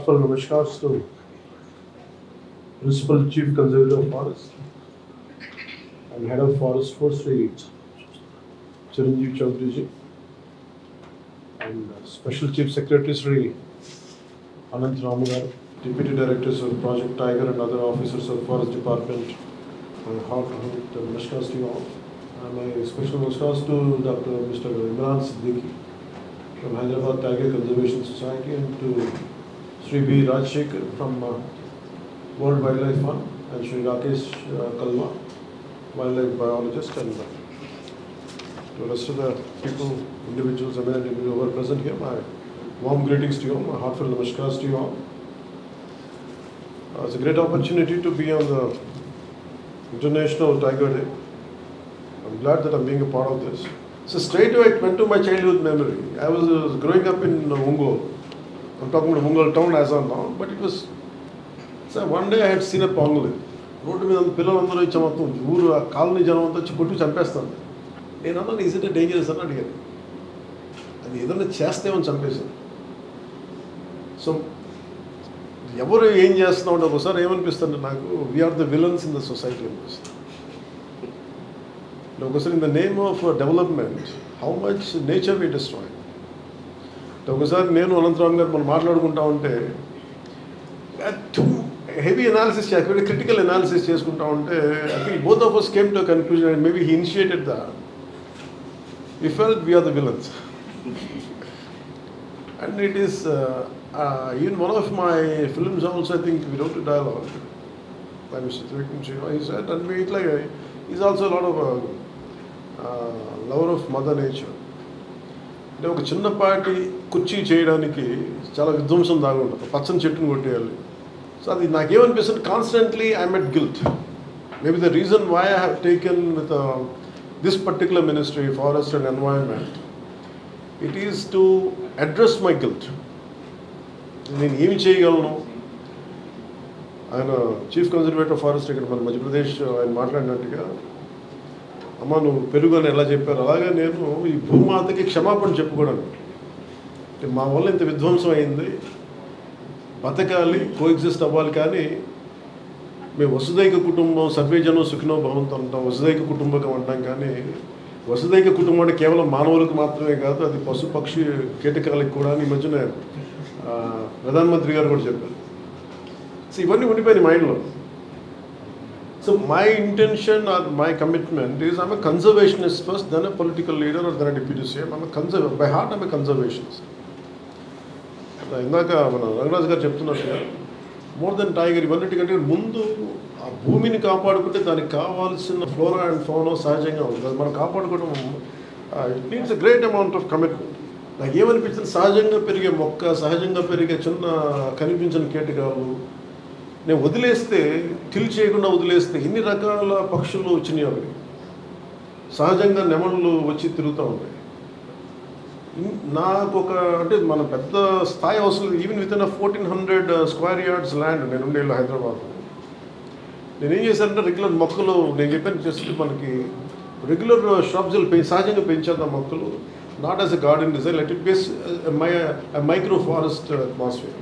heartfelt namaskars to Principal Chief Conservator of Forest and Head of Forest Forestry, Chiranjeev Chaudhary, and Special Chief Secretary Sri Anant Ramagar, Deputy Directors of Project Tiger and other officers of Forest Department. My heartfelt namaskars to you all. And my special namaskars to Dr. Mr. Imran Siddiqui from Hyderabad Tiger Conservation Society and to Sri B. Rajshekhar from World Wildlife Fund and Sri Rakesh Kalwa, wildlife biologist, and to the rest of the people, individuals, eminent individuals who are present here, my warm greetings to you all, my heartfelt namaskars to you all. It's a great opportunity to be on the International Tiger Day. I'm glad that I'm being a part of this. So straight away it went to my childhood memory. I was growing up in Ongole. I'm talking about Ongole town as of now, but it was. So one day I had seen a pangolin. Road మీద పిల్లలందరూ ఇచ్చా మొత్తం ఊరు ఆ colony జనం అంతా వచ్చి కొట్టి చంపేస్తాను. నేను అన్నాను ఈజ్ ఇట్ డేంజరస్ అని అడిగాను. అది ఏదైనా చేస్తేమని చంపేశాను. సో ఎవరు ఏం చేస్తున్నాం అంటే ఒకసారి ఏమనిపిస్తుంది నాకు, we're the villains in the society అనిపిస్తుంది. ఒకసారి in the name of development how much nature we destroy. ఒకసారి నేను అనంతరామ్ గారు మనం మాట్లాడుకుంటా ఉంటే heavy analysis, critical analysis చేసుకుంటా ఉంటే I think both of us came to a conclusion and maybe he initiated that. We felt we are the villains. And it is even one of my films also, I think we wrote a dialogue by Mr. Trivikram Shiva. He said, and we like he's also a lot of lover of mother nature. అంటే ఒక చిన్నపాటి కుర్చీ చేయడానికి చాలా విధ్వంసం దాగా ఉంటుంది, పచ్చని చెట్టును కొట్టేయాలి. సో అది నాకేమనిపిస్తుంది, constantly I'm at guilt. Maybe the reason why I have taken with this particular ministry forest and environment, it is to address my guilt. నేను ఏమి చేయగలను. ఆయన చీఫ్ కన్జర్వేటర్ ఫారెస్ట్ ఇక్కడ మన మధ్యప్రదేశ్ ఆయన మాట్లాడినట్టుగా, అమ్మ నువ్వు పెరుగు అని ఎలా చెప్పారు అలాగే నేను ఈ భూమాతకి క్షమాపణ చెప్పుకోవడం. మా వల్ల ఇంత విధ్వంసం అయింది, బతకాలి, కోఎగ్జిస్ట్ అవ్వాలి. కానీ మేము వసుదైక కుటుంబం, సర్వేజనం సుఖినో భవంతు అంటాం, వసుదైక కుటుంబకం అంటాం. కానీ వసుదైక కుటుంబం అంటే కేవలం మానవులకు మాత్రమే కాదు, అది పశు పక్షి కీటకాలకు కూడా. ఈ మధ్యన ప్రధానమంత్రి గారు కూడా చెప్పారు. సో ఇవన్నీ ఉండిపోయినాయి మైండ్లో. So my intention or my commitment is I'm a conservationist first, then a political leader or then a deputy CM. By heart I'm a conservationist. ఇందాక మన రంగరాజు గారు చెప్తున్నట్టుగా మోర్ దెన్ టైగర్ ఇవన్నిటికంటే ముందు ఆ భూమిని కాపాడుకుంటే దానికి కావాల్సిన ఫ్లోరా అండ్ ఫౌనా సహజంగా ఉంది. అది మనం కాపాడుకోవడం it needs a great amount of commitment. నాకు ఏమనిపించింది, సహజంగా పెరిగే మొక్క, సహజంగా పెరిగే చిన్న కనిపించిన కీటకాలు నేను వదిలేస్తే, కిల్ చేయకుండా వదిలేస్తే ఎన్ని రకాల పక్షులు వచ్చినాయి. అవి సహజంగా నెమళ్ళు వచ్చి తిరుగుతూ ఉంటాయి. నాకు ఒక అంటే మన పెద్ద స్థాయి అవసరం, even with in 1400 square yards land నేను ఉండేళ్ళు హైదరాబాద్. నేనేం చేశానంటే రెగ్యులర్ మొక్కలు నేను చెప్పాను చేస్తే మనకి రెగ్యులర్ shrubs సహజంగా పెంచేద్దాం మొక్కలు, not as a garden design, let it base micro forest atmosphere.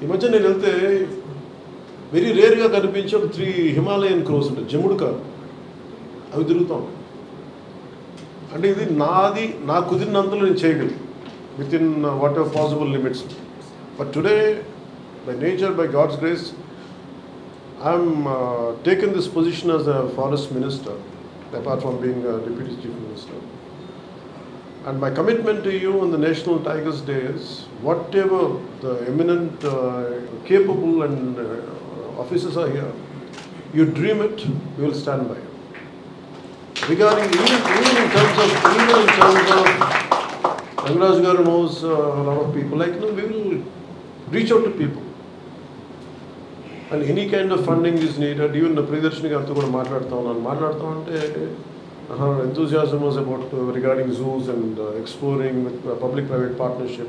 ఈ మధ్య నేను వెళ్తే వెరీ రేర్గా కనిపించే ఒక 3 హిమాలయన్ క్రోస్ ఉంటాయి, జముడు కాదు, అవి తిరుగుతూ ఉంటాయి. అంటే ఇది నాది, నాకు కుదిరినంతలో నేను చేయగలను within whatever possible limits. But today by nature, by God's grace, I'm taken this position as a forest minister apart from being deputy chief minister. And my commitment to you on the National Tigers Day is whatever the eminent, capable and officers are here, you dream it, we will stand by you. Regarding even in terms of Rangaraj Garu knows a lot of people, like we will reach out to people. And any kind of funding is needed. Even the Priyadarshini Gartho kuda maatladta ante her enthusiasm was about regarding zoos and exploring with public-private partnership.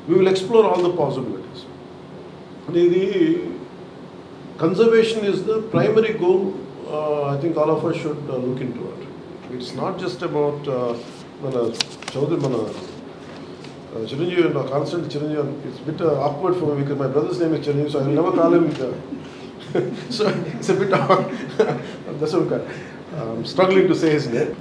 We will explore all the possibilities. The conservation is the primary goal. I think all of us should look into it. It's not just about Chaudhary Chiranjeevi, no, constant Chiranjeevi. It's a bit awkward for me because my brother's name is Chiranjeevi, so I will never call him. So it's a bit that's okay. I'm struggling to say his name.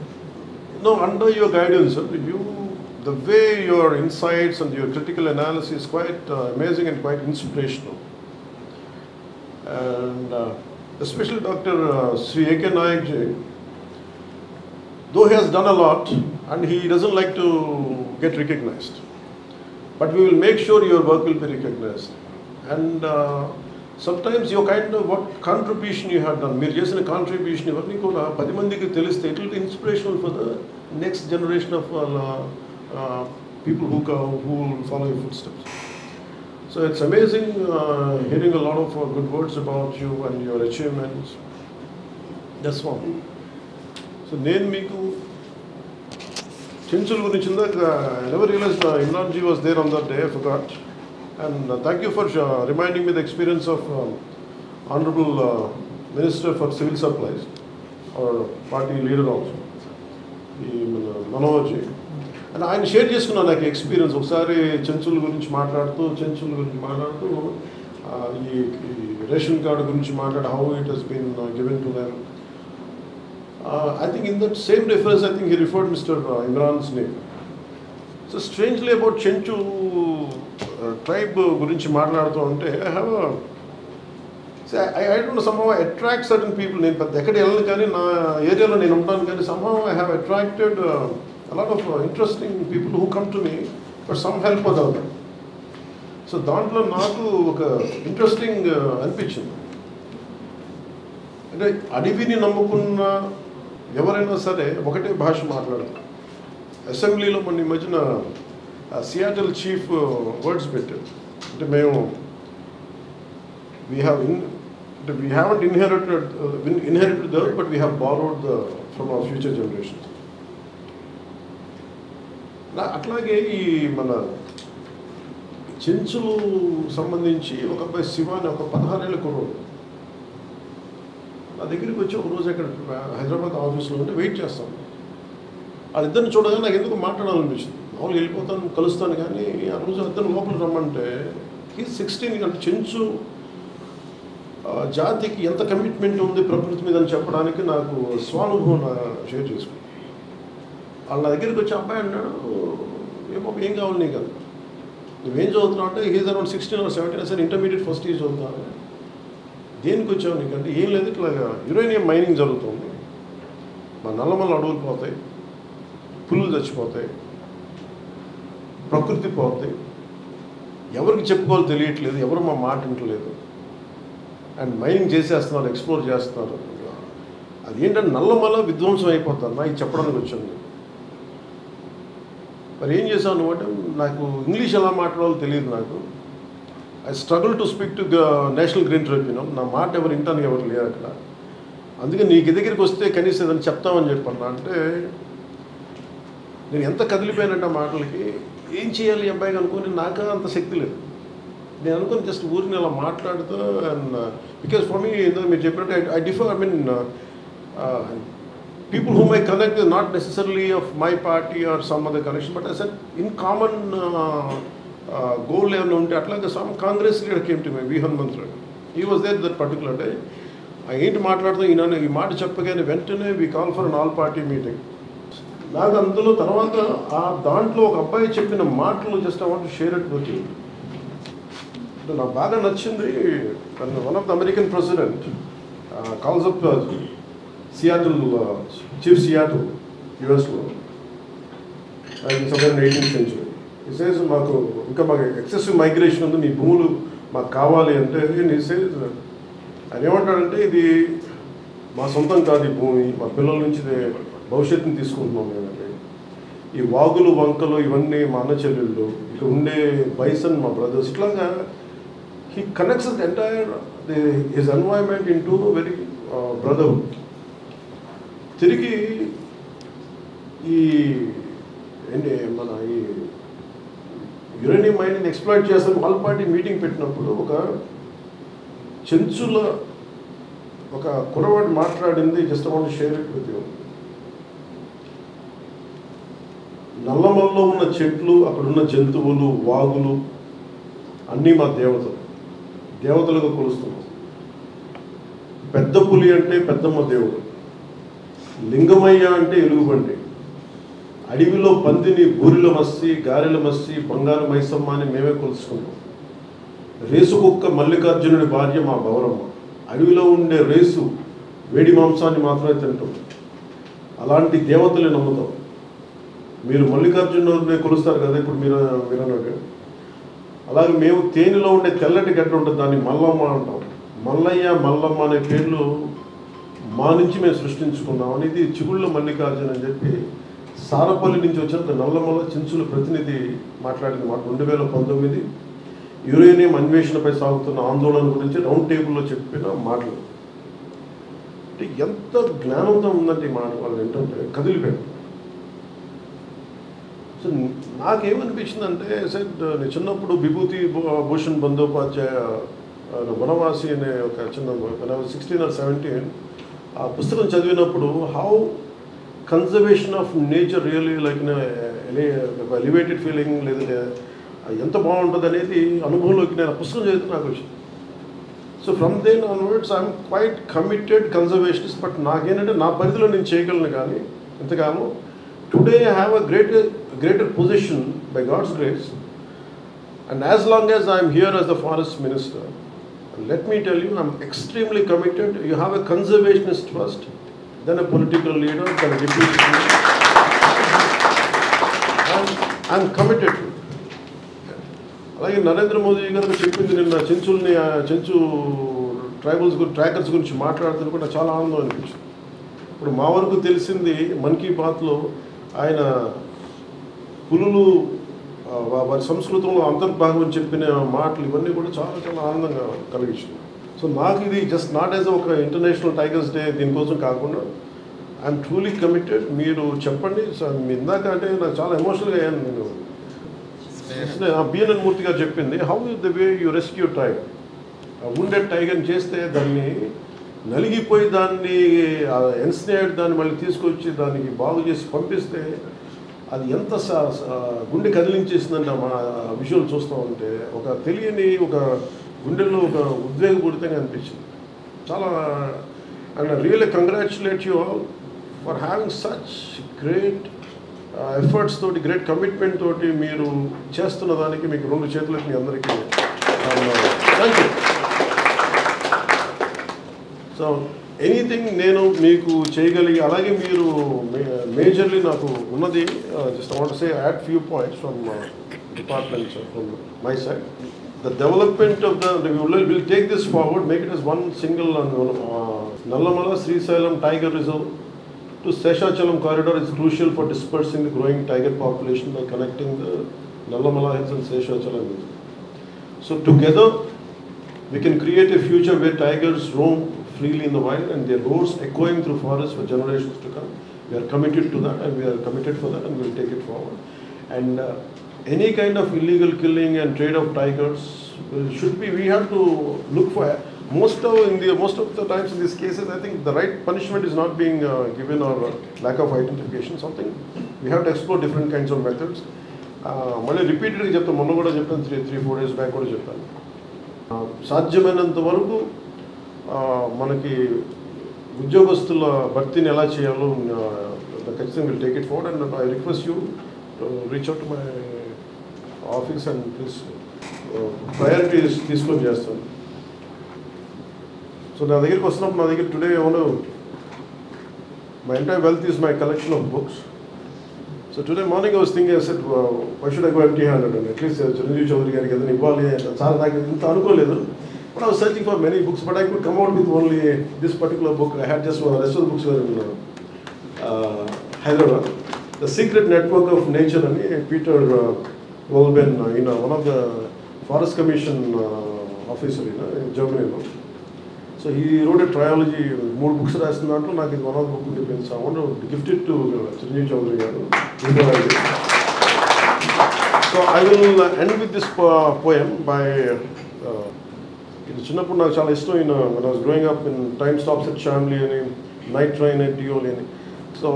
No, under your guidance, the way your insights and your critical analysis is quite amazing and quite inspirational. And especially Dr. Sri A.K. Nayak ji, though he has done a lot and he doesn't like to get recognized, but we will make sure your work will be recognized. And sometimes your kind of what contribution you have done, మీరు చేసిన contribution ఇవన్నీ కూడా 10 మందికి తెలిస్తే it will be inspirational for the next generation of people who will follow your footsteps. So it's amazing hearing a lot of good words about you and your achievements. That's one. So నేను మీకు చెంచుల గురించి I never realized Imran ji was there on that day, I forgot. And thank you for reminding me the experience of Honorable Minister for Civil Supplies, or party leader also, Manohar ji. And ఆయన share చేసుకున్నాను నాకు experience ఒకసారి చెంచుల గురించి మాట్లాడుతూ ఈ ration card గురించి మాట్లాడు how it has been given to them. I think in that same reference, I think he referred Mr. Imran's name. So strangely about Chenchu tribe గురించి మాట్లాడుతూ ఉంటే I don't know, somehow I attract certain people. నేను పెద్ద ఎక్కడ వెళ్ళను కానీ నా ఏరియాలో నేను ఉంటాను కానీ somehow I have attracted a lot of interesting people who come to me for some help or the other. So దాంట్లో నాకు ఒక ఇంట్రెస్టింగ్ అనిపించింది. అంటే అడవిని నమ్ముకున్న ఎవరైనా సరే ఒకటే భాష మాట్లాడతారు. అసెంబ్లీలో మొన్న ఈ మధ్యన సియాటల్ చీఫ్ వర్డ్స్ పెట్టారు. అంటే మేము we haven't inherited the earth, but we have borrowed from our future generations. అట్లాగే ఈ మన చెంచులు సంబంధించి ఒక అబ్బాయి శివ అని ఒక 16 ఏళ్ళ కుర్రోడు నా దగ్గరికి వచ్చి ఒక రోజు అక్కడ హైదరాబాద్ ఆఫీస్లో ఉంటే వెయిట్ చేస్తాను. వాళ్ళిద్దరిని చూడగానే నాకు ఎందుకు మాట్లాడాలనిపించింది. మామూలుగా వెళ్ళిపోతాను కలుస్తాను కానీ ఆ రోజు ఇద్దరు లోపల రమ్మంటే ఈ 16 అంటే చెంచు జాతికి ఎంత కమిట్మెంట్ ఉంది ప్రకృతి మీద అని చెప్పడానికి నాకు స్వానుభవం షేర్ చేసుకున్నాను. వాళ్ళ దగ్గరికి వచ్చి అబ్బాయి అన్నాడు, ఏం కావాలి నీకు అది, నువ్వేం చదువుతున్నావు అంటే he's around 16 or 17 sir intermediate first year చదువుతాను. దేనికి వచ్చావు నీకంటే ఏం లేదు ఇట్లా యురేనియం మైనింగ్ జరుగుతుంది, మా నల్లమల్ల అడవులు పోతాయి, పులులు చచ్చిపోతాయి, ప్రకృతి పోతాయి, ఎవరికి చెప్పుకోవాలో తెలియట్లేదు, ఎవరు మా మాట వింటలేదు, అండ్ మైనింగ్ చేసేస్తున్నారు, ఎక్స్ప్లోర్ చేస్తున్నారు. అది ఏంటంటే నల్లమల్ల విధ్వంసం అయిపోతారు. నాకు చెప్పడానికి వచ్చాను. మరి ఏం చేశాను అంటే నాకు ఇంగ్లీష్ ఎలా మాట్లాడాలో తెలియదు. నాకు I struggle to speak to national green tribunal. నా మాట ఎవరు వింటానికి ఎవరు లేరు అక్కడ. అందుకే నీకు దగ్గరికి వస్తే కనీసం ఏదైనా చెప్తామని చెప్పన్నా. అంటే నేను ఎంత కదిలిపోయానంటే ఆ మాటలకి ఏం చేయాలి అబ్బాయికి అనుకుని నాకు అంత శక్తి లేదు. నేను అనుకుని జస్ట్ ఊరిని అలా మాట్లాడుతూ అండ్ బికాజ్ ఫర్ మీ మీరు చెప్పినట్టు I differ, I mean people whom I connect with not necessarily of my party or some other connection, but I said in common goal level unte atlaga some Congress leader came to me, V. Hanumantra. He was there that particular day. I ain't మాట్లాడుతూ ఈ మాట చెప్పగానే వెంటనే we call for an all party meeting. నాకు అందులో తర్వాత ఆ దాంట్లో ఒక అబ్బాయి చెప్పిన మాటలు just I want to share it with you. నాకు బాగా నచ్చింది. One of the American president calls up Seattle, Chief Seattle, US-లో, somewhere in 18th century. He says, మాకు ఎక్సెసివ్ మైగ్రేషన్ ఉంది, మీ భూములు మాకు కావాలి అంటే he says, ఆయన ఏమంటాడంటే ఇది మా సొంతం కాదు, ఈ భూమి మా పిల్లల నుంచి భవిష్యత్తుని తీసుకుంటున్నాం మేమంటే. ఈ వాగులు వంకలు ఇవన్నీ మా అన్న చెల్లెళ్ళు, ఇక్కడ ఉండే బైసన్ మా బ్రదర్స్, ఇట్లాగా he connects the entire his environment into very brotherhood. తిరిగి ఈ ఏంటి మన ఈ యురేనియం మైనింగ్ ఎక్స్ప్లాయిట్ చేస్తాను ఆల్ పార్టీ మీటింగ్ పెట్టినప్పుడు ఒక చెంచుల ఒక కురవాడు మాట్లాడింది just want to share it with you. నల్లమల్లో ఉన్న చెట్లు, అక్కడున్న జంతువులు, వాగులు అన్నీ మా దేవతలుగా కొలుస్తున్నాం. పెద్ద పులి అంటే పెద్దమ్మ దేవుడు, లింగమయ్య అంటే ఎలుగుబంటి, అడవిలో పందిని బూరిల మస్సి, గారెల మస్సి, బంగారు మైసమ్మ అని మేమే కొలుసుకుంటాం. రేసు కుక్క మల్లికార్జునుడి భార్య మా గౌరమ్మ. అడవిలో ఉండే రేసు వేడి మాంసాన్ని మాత్రమే తింటాం. అలాంటి దేవతలే నమ్ముతాం. మీరు మల్లికార్జునుడిని కొలుస్తారు కదా, ఇప్పుడు మీరు అన్నట్టు. అలాగే మేము తేనెలో ఉండే తెల్లటి గడ్డ ఉంటుంది, దాన్ని మల్లమ్మ అంటాం. మల్లయ్య, మల్లమ్మ అనే పేర్లు మా నుంచి మేము సృష్టించుకున్నాం. అనేది చిగుళ్ళ మల్లికార్జున అని చెప్పి సారపల్లి నుంచి వచ్చిన నల్లమల్ల చించుల ప్రతినిధి మాట్లాడింది మాట. 2019 యురేనియం అన్వేషణపై సాగుతున్న ఆందోళన గురించి రౌండ్ టేబుల్లో చెప్పిన మాటలు. అంటే ఎంత జ్ఞానంతో ఉందంటే ఈ మాట వాళ్ళు ఏంటంటే కదిలిపోయారు. సో నాకేమనిపించిందంటే సార్, నేను చిన్నప్పుడు విభూతి భూషణ్ బందోపాధ్యాయ వనవాసి అనే ఒక చిన్న 16 or 17 ఆ పుస్తకం చదివినప్పుడు how conservation of nature really like elevated feeling, లేదంటే ఎంత బాగుంటుంది అనేది అనుభవంలోకి నేను ఆ పుస్తకం చదివితే నాకు వచ్చింది. So from then onwards I'm quite committed conservationist. బట్ నాకేంటంటే నా పరిధిలో నేను చేయగలను, కానీ ఎంతగానో today I have a greater position by God's grace, and as long as I am here as the forest minister, let me tell you, I am extremely committed. You have a conservationist first, then a political leader, then a deputy leader. I am committed to it. అలాగే నరేంద్ర మోదీ గారు చెప్పింది నిన్న Chenchu trackers గురించి మాట్లాడుతున్న కూడా చాలా ఆనందం అనిపించింది. ఇప్పుడు మా వరకు తెలిసింది మన్ కీ బాత్లో ఆయన పులులు వారి సంస్కృతంలో అంతర్భాగం అని చెప్పిన మాటలు ఇవన్నీ కూడా చాలా చాలా ఆనందంగా కలిగించింది. సో నాకు ఇది జస్ట్ నాట్ యాజ్ ఒక ఇంటర్నేషనల్ టైగర్స్ డే దీనికోసం కాకుండా ఐఎమ్ ట్రూలీ కమిటెడ్. మీరు చెప్పండి సార్, మీ ఇందాక అంటే నాకు చాలా ఎమోషనల్గా అయ్యాను. నేను బిఎన్ఎన్ మూర్తి గారు చెప్పింది, how the way you rescue tiger. wounded టైగర్ని చేస్తే దాన్ని నలిగిపోయి దాన్ని ఎన్స్నేడ్ దాన్ని మళ్ళీ తీసుకొచ్చి దానికి బాగు చేసి పంపిస్తే అది ఎంత గుండె కదిలించేసిందంటే మా విజువల్ చూస్తూ ఉంటే ఒక తెలియని ఒక గుండెల్లో ఒక ఉద్వేగపూరితంగా అనిపించింది చాలా. And really congratulate you all for having such great efforts తోటి, గ్రేట్ కమిట్మెంట్ తోటి మీరు చేస్తున్న దానికి మీకు 2 చేతులకి మీ అందరికీ థ్యాంక్ యూ. సో ఎనీథింగ్ నేను మీకు చేయగలిగి, అలాగే మీరు మేజర్లీ నాకు ఉన్నది just I want to say add few points from department from my side. The development of the will take this forward, make it as one single Nallamala Srisailam Tiger Reserve to Seshachalam corridor is crucial for dispersing the growing tiger population by connecting the Nallamala Hills and Seshachalam Hills. So together we can create a future where tigers roam freely in the wild and their roars echoing through forests for generations to come. We are committed to that, and we are committed for that, and we will take it forward. And any kind of illegal killing and trade of tigers should be, we have to look for most of the times in these cases I think the right punishment is not being given, or lack of identification, something we have to explore different kinds of methods. మళ్ళీ రిపీటెడ్గా చెప్తాను, మొన్న కూడా చెప్పాను, 3-4 days back కూడా చెప్పాను. సాధ్యమైనంత వరకు మనకి ఉద్యోగస్తుల భర్తీని ఎలా చేయాలో ఖచ్చితంగా will take it forward. And I request you to reach out to my office and please priorities తీసుకొని చేస్తాను. సో నా దగ్గరికి వస్తున్నప్పుడు నా దగ్గర today my entire wealth is my collection of books. So today morning I was thinking, I said, why should I go empty-handed? And at least Chiranjeev Chaudhary గారికి ఏదైనా ఇవ్వాలి చాలా నాకు ఇంత అనుకోలేదు. But I was searching for many books, but I could come out with only this particular book. I had just one. Rest of the books were in Hyderabad. The Secret Network of Nature and Peter Wolben, one of the Forest Commission officer in Germany. So he wrote a trilogy, 3 books రాస్తున్నట్టు నాకు ఇది one of the book ఉండిపోయింది. So I want to gift it to Chiranjeev Chaudhary గారు. So I will end with this poem by ఇది చిన్నప్పుడు నాకు చాలా ఇష్టం. when I was growing up in Time Stops at Shamli అని, Night Train at Dioli అని. So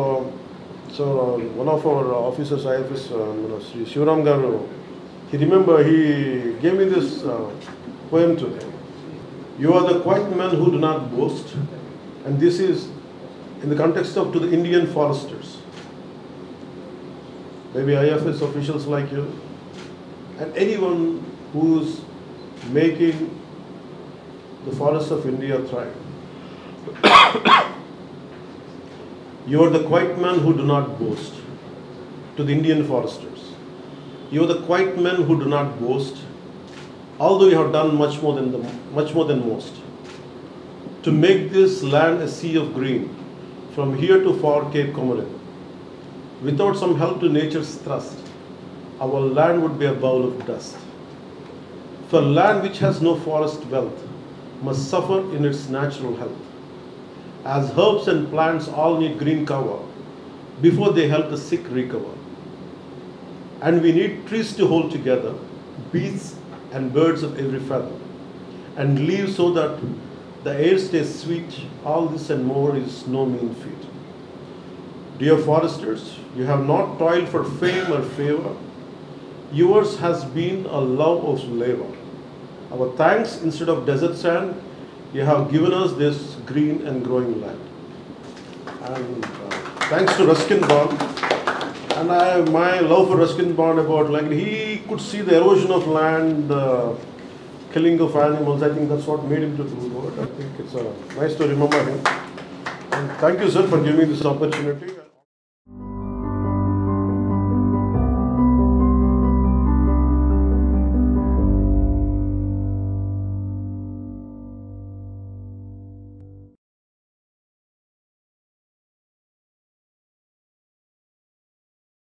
So one of our officers, IFS, Sri Shivaram Garu, he gave me this poem today. You are the quiet men who do not boast, and this is in the context of to the Indian foresters, maybe IFS officials like you, and anyone who's making the forests of India thrive. You are the quiet men who do not boast, to the Indian foresters. You are the quiet men who do not boast, although you have done much more than most, to make this land a sea of green, from here to far Cape Comorin. Without some help to nature's thrust, our land would be a bowl of dust. For land which has no forest wealth must suffer in its natural health, as herbs and plants all need green cover before they help the sick recover. And we need trees to hold together, beasts and birds of every feather, and leaves so that the air stays sweet. All this and more is no mean feat. Dear foresters, you have not toiled for fame or favor. Yours has been a love of labor. Our thanks, instead of desert sand, you have given us this green and growing land. And thanks to Ruskin Bond, and my love for Ruskin Bond about like he could see the erosion of land, the killing of animals. I think that's what made him to do it. I think it's nice to remember him. And thank you, sir, for giving me this opportunity.